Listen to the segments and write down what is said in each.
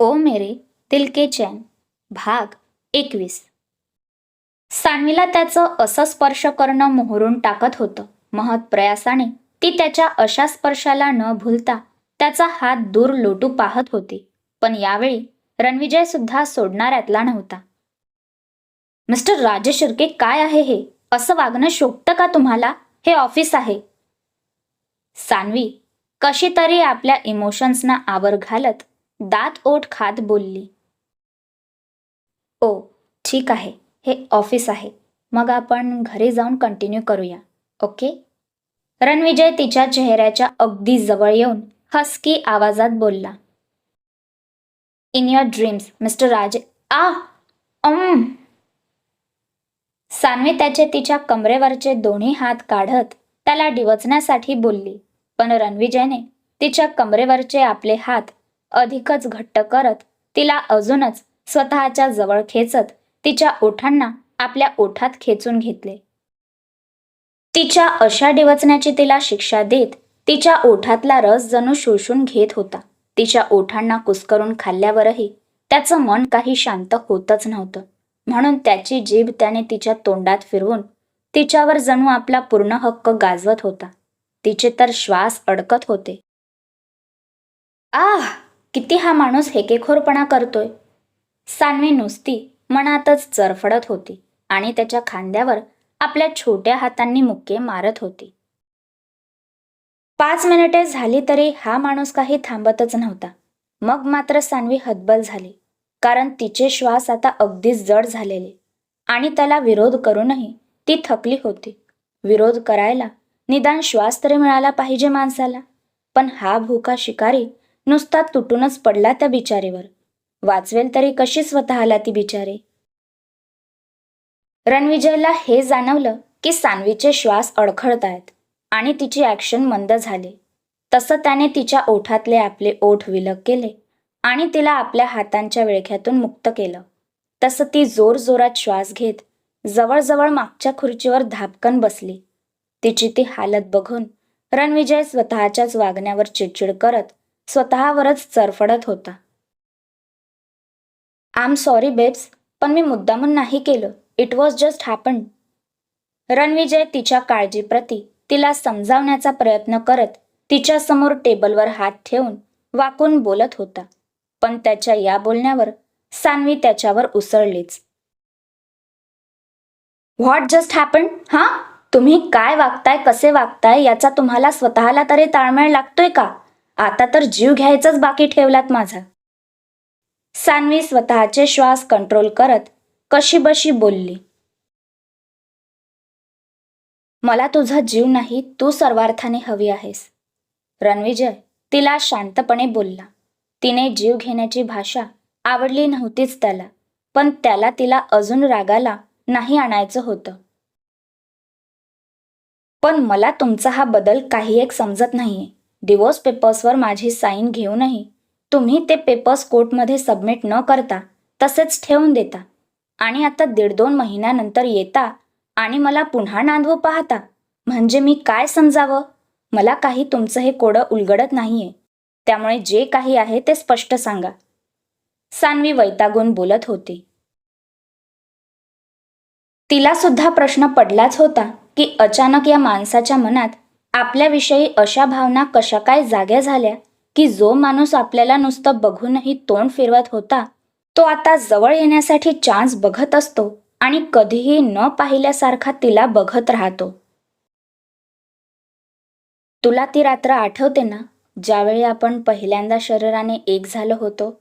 ओ मेरे दिल के चैन भाग 21. सान्वीला त्याचं असं स्पर्श करणं मोहरून टाकत होतं. महत् प्रयासाने ती त्याच्या अशा स्पर्शाला न भूलता त्याचा हात दूर लोटू पाहत होती. पण यावेळी रणविजय सुद्धा सोडणाऱ्यातला नव्हता. मिस्टर राजेश शिर्के, काय आहे हे? असं वागणं शोभतं का तुम्हाला? हे ऑफिस आहे. सान्वी कशी तरी आपल्या इमोशन्सना आवर घालत दात ओठ खात बोलली. ओ ठीक आहे, हे ऑफिस आहे. मग आपण घरी जाऊन कंटिन्यू करूया, ओके? रणविजय तिच्या चेहऱ्याच्या अगदी जवळ येऊन हस्की आवाजात बोलला. इन युअर ड्रीम्स मिस्टर राजे. सान्वी त्याचे तिच्या कमरेवरचे दोन्ही हात काढत त्याला डिवचण्यासाठी बोलली. पण रणविजयने तिच्या कमरेवरचे आपले हात अधिकच घट्ट करत तिला अजूनच स्वतःच्या जवळ खेचत तिच्या ओठांना आपल्या ओठात खेचून घेतले. तिच्या अशा डिवचण्याची तिला शिक्षा देत तिच्या ओठातला रस जणू शोषून घेत होता. तिच्या ओठांना कुस्करून खाल्ल्यावरही त्याचं मन काही शांत होतच नव्हतं. म्हणून त्याची जीभ त्याने तिच्या तोंडात फिरवून तिच्यावर जणू आपला पूर्ण हक्क गाजवत होता. तिचे तर श्वास अडकत होते. किती हा माणूस हेकेखोरपणा करतोय. सान्वी नुसती मनातच चरफडत होती आणि त्याच्या खांद्यावर आपल्या छोट्या हातांनी मुक्के मारत होती. 5 मिनिटे झाली तरी हा माणूस काही थांबतच नव्हता. मग मात्र सान्वी हतबल झाली, कारण तिचे श्वास आता अगदीच जड झालेले आणि त्याला विरोध करूनही ती थकली होती. विरोध करायला निदान श्वास तरी मिळाला पाहिजे माणसाला. पण हा भूका शिकारी नुसता तुटूनच पडला त्या बिचारीवर. वाचवेल तरी कशी स्वतःला ती बिचारी? रणविजयला हे जाणवलं की सान्वीचे श्वास अडखळतायत आणि तिची ॲक्शन मंद झाली. तसं त्याने तिच्या ओठातले आपले ओठ विलग केले आणि तिला आपल्या हातांच्या विळख्यातून मुक्त केलं. तसं ती जोरजोरात श्वास घेत जवळजवळ मागच्या खुर्चीवर धापकन बसली. तिची ती हालत बघून रणविजय स्वतःच्याच वागण्यावर चिडचिड करत स्वतःवरच चरफडत होता. आय सॉरी बेब्स, पण मी मुद्दामून नाही केलं. It was just happened. Ranvijay तिच्या काळजीप्रती तिला समजावण्याचा प्रयत्न करत तिच्यासमोर टेबलवर हात ठेवून वाकून बोलत होता. पण त्याच्या या बोलण्यावर सान्वी त्याच्यावर उसळलीच. What just happened? तुम्ही काय वागताय, कसे वागताय याचा तुम्हाला स्वतःला तरी ताळमेळ लागतोय का? आता तर जीव घ्यायचाच बाकी ठेवलात माझा. सान्वी स्वतःचे श्वास कंट्रोल करत कशीबशी बोलली. मला तुझा जीव नाही, तू सर्वार्थाने हवी आहेस. रणविजय तिला शांतपणे बोलला. तिने जीव घेण्याची भाषा आवडली नव्हतीच त्याला, पण त्याला तिला अजून रागाला नाही आणायचं होतं. पण मला तुमचा हा बदल काही एक समजत नाहीये. डिवोर्स पेपर्सवर माझी साईन घेऊनही तुम्ही ते पेपर्स कोर्टमध्ये सबमिट न करता तसेच ठेवून देता आणि आता 1.5-2 महिन्यानंतर येता आणि मला पुन्हा नांदवू पाहता. म्हणजे मी काय समजावं? मला काही तुमचं हे कोडं उलगडत नाहीये, त्यामुळे जे काही आहे ते स्पष्ट सांगा. सान्वी वैतागून बोलत होती. तिला सुद्धा प्रश्न पडलाच होता की अचानक या माणसाच्या मनात आपल्याविषयी अशा भावना कशा काय जाग्या झाल्या की जो माणूस आपल्याला नुसतं बघूनही तोंड फिरवत होता तो आता जवळ येण्यासाठी चान्स बघत असतो आणि कधीही न पाहिल्यासारखा तिला बघत राहतो. तुला ती रात्र आठवते ना, ज्यावेळी आपण पहिल्यांदा शरीराने एक झालो होतो?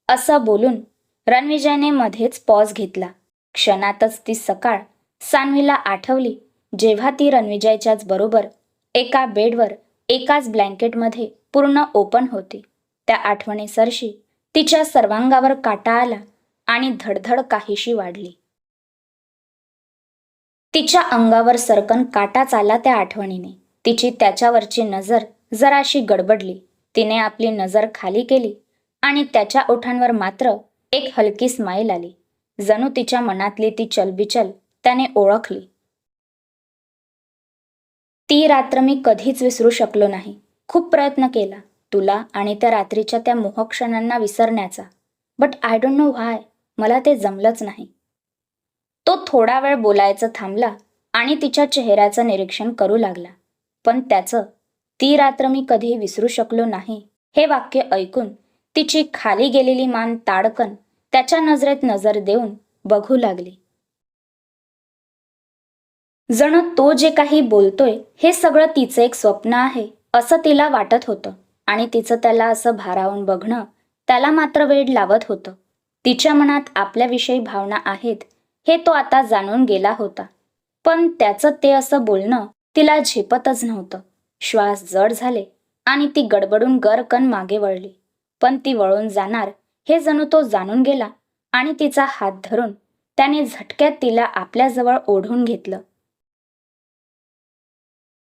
असं बोलून रणविजयने मध्येच पॉज घेतला. क्षणातच ती सकाळ सान्वीला आठवली, जेव्हा ती रणविजयच्याच बरोबर एका बेडवर एकाच ब्लँकेटमध्ये पूर्ण ओपन होती. त्या आठवणीसरशी तिच्या सर्वांगावर काटा आला आणि धडधड काहीशी वाढली. तिच्या अंगावर सरकन काटाच आला त्या आठवणीने. तिची त्याच्यावरची नजर जराशी गडबडली. तिने आपली नजर खाली केली आणि त्याच्या ओठांवर मात्र एक हलकी स्माईल आली. जणू तिच्या मनातली ती चलबिचल त्याने ओळखली. ती रात्र मी कधीच विसरू शकलो नाही. खूप प्रयत्न केला. तुला आणि त्या रात्रीच्या त्या मोहक क्षणांना विसरण्याचा. But I don't know why, मला ते जमलंच नाही. तो थोडा वेळ बोलायचं थांबला आणि तिच्या चेहऱ्याचं निरीक्षण करू लागला. पण त्याचं ती रात्र मी कधी विसरू शकलो नाही हे वाक्य ऐकून तिची खाली गेलेली मान ताडकन त्याच्या नजरेत नजर देऊन बघू लागली. जणू तो जे काही बोलतोय हे सगळं तिचं एक स्वप्न आहे असं तिला वाटत होतं आणि तिचं त्याला असं भारावून बघणं त्याला मात्र वेड लावत होतं. तिच्या मनात आपल्याविषयी भावना आहेत हे तो आता जाणून गेला होता. पण त्याचं ते असं बोलणं तिला झेपतच नव्हतं. श्वास जड झाले आणि ती गडबडून गरकन मागे वळली. पण ती वळून जाणार हे जणू तो जाणून गेला आणि तिचा हात धरून त्याने झटक्यात तिला आपल्याजवळ ओढून घेतलं.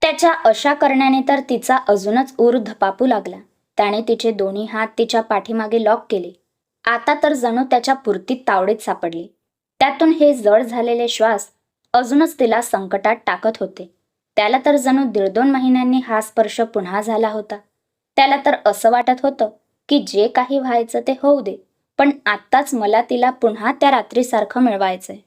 त्याच्या अशा करण्याने तर तिचा अजूनच ऊर धपापू लागला. त्याने तिचे दोन्ही हात तिच्या पाठीमागे लॉक केले. आता तर जणू त्याच्या पुरतीत तावडीत सापडली. त्यातून हे जड झालेले श्वास अजूनच तिला संकटात टाकत होते. त्याला तर जणू 1.5-2 महिन्यांनी हा स्पर्श पुन्हा झाला होता. त्याला तर असं वाटत होतं की जे काही व्हायचं ते होऊ दे, पण आत्ताच मला तिला पुन्हा त्या रात्रीसारखं मिळवायचंय.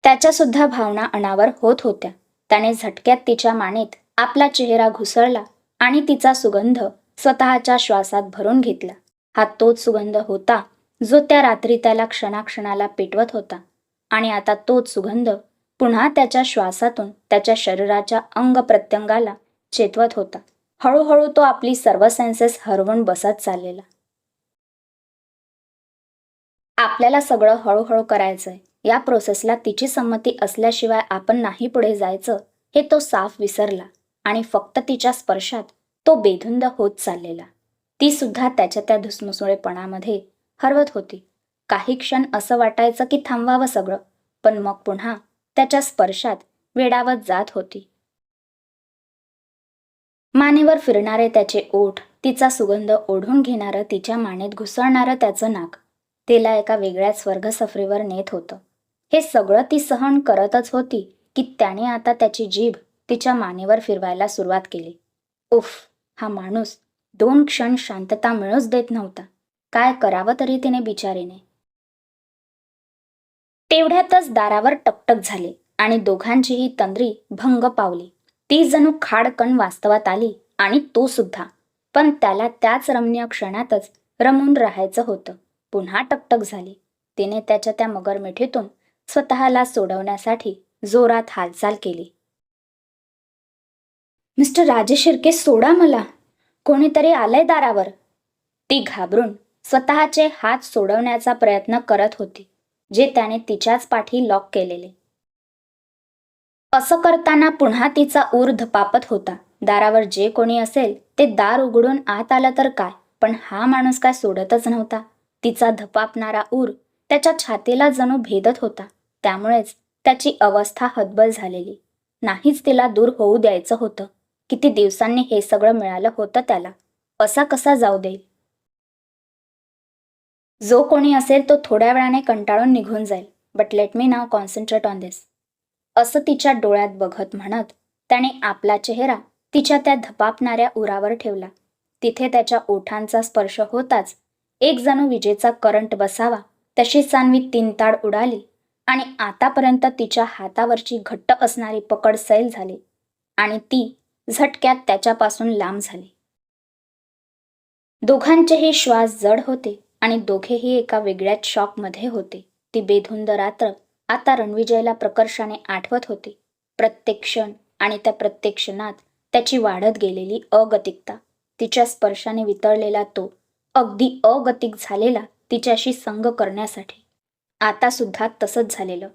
त्याच्या सुद्धा भावना अनावर होत होत्या. त्याने झटक्यात तिच्या मानेत आपला चेहरा घुसळला आणि तिचा सुगंध स्वतःच्या श्वासात भरून घेतला. हा तोच सुगंध होता जो त्या रात्री त्याला क्षणाक्षणाला पेटवत होता आणि आता तोच सुगंध पुन्हा त्याच्या श्वासातून त्याच्या शरीराच्या अंग प्रत्यंगाला चेतवत होता. हळूहळू तो आपली सर्व सेन्सेस हरवून बसत चाललेला. आपल्याला सगळं हळूहळू करायचंय. या प्रोसेसला तिची संमती असल्याशिवाय आपण नाही पुढे जायचं हे तो साफ विसरला आणि फक्त तिच्या स्पर्शात तो बेधुंद होत चाललेला. ती सुद्धा त्याच्या त्या धुसमुसळेपणामध्ये हरवत होती. काही क्षण असं वाटायचं की थांबवावं सगळं, पण मग पुन्हा त्याच्या स्पर्शात वेडावत जात होती. मानेवर फिरणारे त्याचे ओठ, तिचा सुगंध ओढून घेणारं, तिच्या मानेत घुसळणारं त्याचं नाक तिला एका वेगळ्याच स्वर्गसफरीवर नेत होतं. हे सगळं ती सहन करतच होती की त्याने आता त्याची जीभ तिच्या मानेवर फिरवायला सुरुवात केली. उफ, हा माणूस 2 क्षण शांतता मिळूच देत नव्हता. काय करावं तरी तिने बिचारीने. तेवढ्यातच दारावर टकटक झाले आणि दोघांचीही तंद्री भंग पावली. ती जणू खाडकन वास्तवात आली आणि तो सुद्धा. पण त्याला त्याच रमणीय क्षणातच रमून राहायचं होतं. पुन्हा टकटक झाली. तिने त्याच्या त्या मगरमिठीतून स्वतःला सोडवण्यासाठी जोरात हालचाल केली. मिस्टर राजेश शिर्के, सोडा मला, कोणीतरी आलंय दारावर. ती घाबरून स्वतःचे हात सोडवण्याचा प्रयत्न करत होती जे त्याने तिच्याच पाठी लॉक केलेले. असं करताना पुन्हा तिचा ऊर धपापत होता. दारावर जे कोणी असेल ते दार उघडून आत आलं तर काय, पण हा माणूस काय सोडतच नव्हता. तिचा धपापणारा ऊर त्याच्या छातीला जणू भेदत होता. त्यामुळेच त्याची अवस्था हतबल झालेली. नाहीच तिला दूर होऊ द्यायचं होतं. किती दिवसांनी हे सगळं मिळालं होतं त्याला. असा कसा जाऊ देईल? जो कोणी असेल तो थोड्या वेळाने कंटाळून निघून जाईल, but let me now concentrate on this, असं तिच्या डोळ्यात बघत म्हणत त्याने आपला चेहरा तिच्या त्या धपापणाऱ्या उरावर ठेवला. तिथे त्याच्या ओठांचा स्पर्श होताच एक जणू विजेचा करंट बसावा तशी सान्वी 3 ताड उडाली आणि आतापर्यंत तिच्या हातावरची घट्ट असणारी पकड सैल झाली आणि ती झटक्यात त्याच्यापासून लांब झाली. दोघांचेही श्वास जड होते आणि दोघेही एका वेगळ्याच शॉकमध्ये होते. ती बेधुंद रात्र आता रणविजयला प्रकर्षाने आठवत होती. प्रत्येक क्षण आणि त्या प्रत्येक क्षणात त्याची वाढत गेलेली अगतिकता, तिच्या स्पर्शाने वितळलेला तो अगदी अगतिक झालेला तिच्याशी संग करण्यासाठी. आता सुद्धा तसंच झालेलं.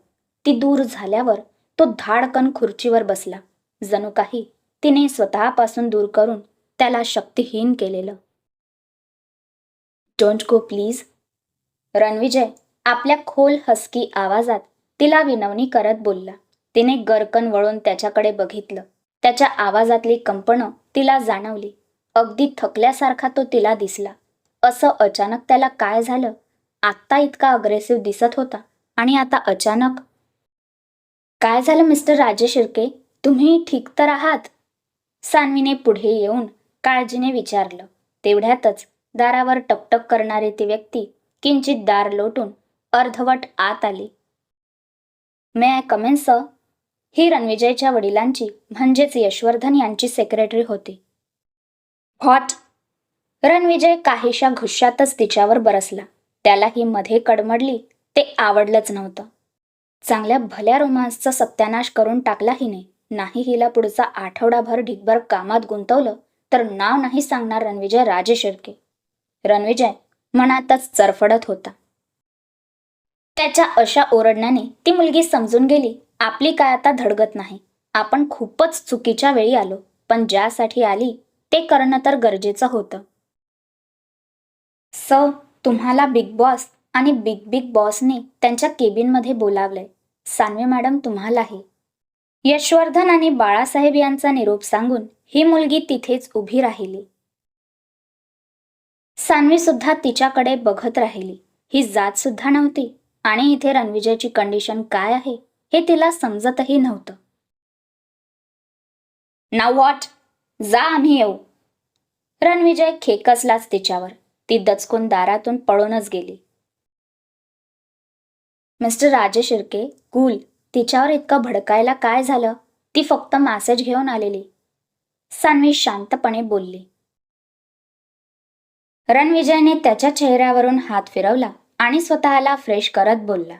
ती दूर झाल्यावर तो धाडकन खुर्चीवर बसला, जणू काही तिने स्वतःपासून दूर करून त्याला शक्तिहीन केलेलं. Don't go please. रणविजय आपल्या खोल हस्की आवाजात तिला विनवणी करत बोलला. तिने गरकन वळून त्याच्याकडे बघितलं. त्याच्या आवाजातली कंपनं तिला जाणवली. अगदी थकल्यासारखा तो तिला दिसला. असं अचानक त्याला काय झालं? आत्ता इतका अग्रेसिव्ह दिसत होता आणि आता अचानक? काय झालं मिस्टर राजेश शिर्के? तुम्ही ठीक तर आहात? सान्वीने पुढे येऊन काळजीने विचारलं. तेवढ्यातच दारावर टकटक करणारी ती व्यक्ती किंचित दार लोटून अर्धवट आत आली. मे आय कम इन सर? ही रणविजयच्या वडिलांची म्हणजेच यशवर्धन यांची सेक्रेटरी होती. व्हॉट? रणविजय काहीशा घुश्यातच तिच्यावर बरसला. त्याला ही मध्ये कडमडली ते आवडलंच नव्हतं. चांगल्या भल्या रोमांसचा सत्यानाश करून टाकला हिने. नाही हिला पुढचा आठवडाभर ढिगभर कामात गुंतवलं तर नाव नाही सांगणार रणविजय राजे शिर्के. रणविजय मनातच चरफडत होता. त्याच्या अशा ओरडण्याने ती मुलगी समजून गेली आपली काय आता धडगत नाही. आपण खूपच चुकीच्या वेळी आलो, पण ज्यासाठी आली ते करणं तर गरजेचं होतं. सर, तुम्हाला बिग बॉस आणि बिग बॉसने त्यांच्या केबिनमध्ये बोलावलंय. सानवी मॅडम तुम्हालाही. यशवर्धन आणि बाळासाहेब यांचा निरोप सांगून ही मुलगी तिथेच उभी राहिली. सानवी सुद्धा तिच्याकडे बघत राहिली. ही जात सुद्धा नव्हती आणि इथे रणविजयची कंडिशन काय आहे हे तिला समजतही नव्हतं. नाव व्हॉट? जा, आम्ही येऊ. रणविजय खेकसलाच तिच्यावर. ती दचकून दारातून पळूनच गेली. मिस्टर राजे शिर्के कूल. तिच्यावर इतकं भडकायला काय झालं? ती फक्त मॅसेज घेऊन आलेली. सानवी शांतपणे बोलली. रणविजयने त्याच्या चेहऱ्यावरून हात फिरवला आणि स्वतःला फ्रेश करत बोलला.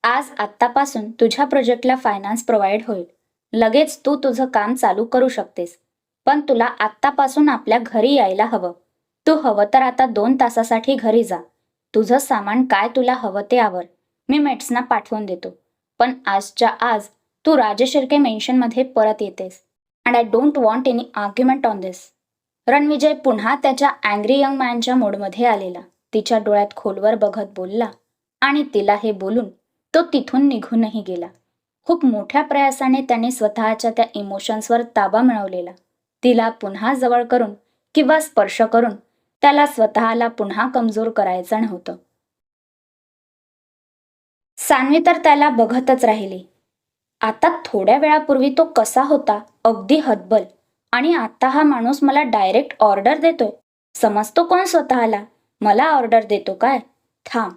आज आत्तापासून तुझ्या प्रोजेक्टला फायनान्स प्रोव्हाइड होईल. लगेच तू तुझं काम चालू करू शकतेस. पण तुला आत्तापासून आपल्या घरी यायला हवं. तू हवं तर आता 2 तासासाठी घरी जा. तुझं सामान काय तुला हवं ते आवर. मी मेट्सना पाठवून देतो. पण आजच्या आज तू राजे शिर्के मेन्शनमध्ये परत येतेस. And I don't want any argument on this. Ranvijay पुन्हा त्याच्या अँग्री यंग मॅनच्या मूडमध्ये आलेला. तिच्या डोळ्यात खोलवर बघत बोलला आणि तिला हे बोलून तो तिथून निघूनही गेला. खूप मोठ्या प्रयासाने त्याने स्वतःच्या त्या इमोशन्सवर ताबा मिळवलेला. तिला पुन्हा जवळ करून किंवा स्पर्श करून त्याला स्वतःला पुन्हा कमजोर करायचं नव्हतं. सानवी तर त्याला बघतच राहिली. आता थोड्या वेळापूर्वी तो कसा होता, अगदी हतबल, आणि आता हा माणूस मला डायरेक्ट ऑर्डर देतोय. समजतो कोण स्वतःला? मला ऑर्डर देतो काय? थांब,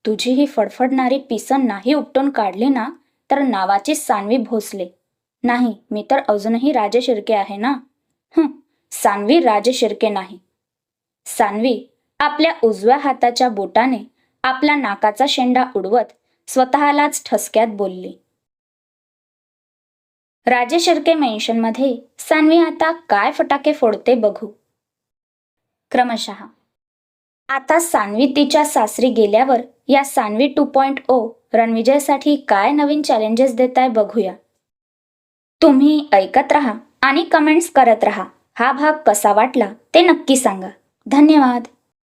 तुझी ही फडफडणारी पिसन नाही उपटून काढली ना तर नावाची सानवी भोसले नाही. मी तर अजूनही राजे शिर्के आहे ना. सानवी राजे शिर्के नाही. सानवी आपल्या उजव्या हाताच्या बोटाने आपला नाकाचा शेंडा उडवत स्वतःलाच ठसक्यात बोलली. राजे शिर्के मेन्शनमध्ये सानवी आता काय फटाके फोडते बघू. क्रमशः आता सानवी तिच्या सासरी गेल्यावर या सानवी 2.0 रणविजयसाठी काय नवीन चॅलेंजेस देताय बघूया. तुम्ही ऐकत राहा आणि कमेंट्स करत राहा. हा भाग कसा वाटला ते नक्की सांगा. धन्यवाद.